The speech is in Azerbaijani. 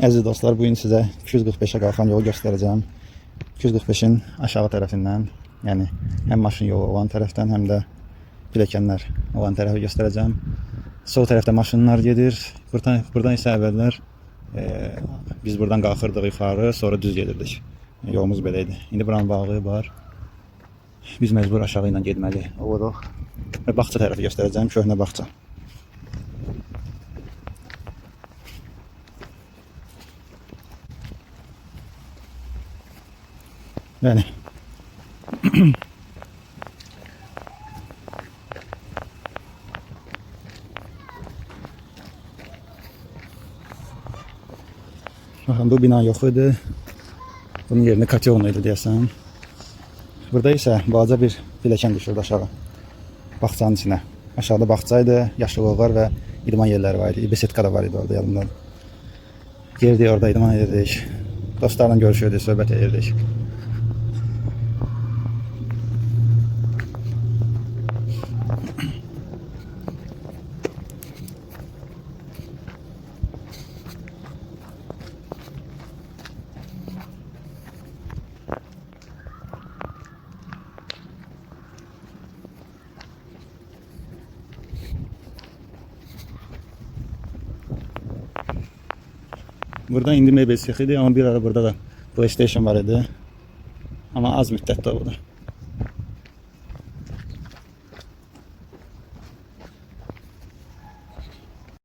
Əziz dostlar, bugün sizə 245'e qalxan yolu göstərəcəm. 245'in aşağı tərəfindən, yəni həm maşın yolu olan tərəfdən, həm də pilləkənlər olan tərəfi göstərəcəm. Sol tərəfdə maşınlar gedir. Buradan isə əvvəllər biz buradan qalxırdıq yuxarı, sonra düz gedirdik. Yolumuz belə idi. İndi buranın bağlığı var. Biz məcbur aşağı ilə getməli oluruq. Və bağça tərəfi göstərəcəm, köhnə bağça. Yani bakın bu bina yok idi. Bunun yerini katyolnuydu deyəsən. Burada isə balaca bir pilləkən düşürdü aşağı. Bağçanın içine. Aşağıda bağçaydı, yaşıllıqlar və idman yerləri var idi. Besetka da var idi orada yanımda. Girdik orada idman edirdik. Dostlarla görüşürdük, söhbət edirdik. Burada indi mebel sexidi, ama bir ara burada da PlayStation var idi. Ama az müddətdə oldu.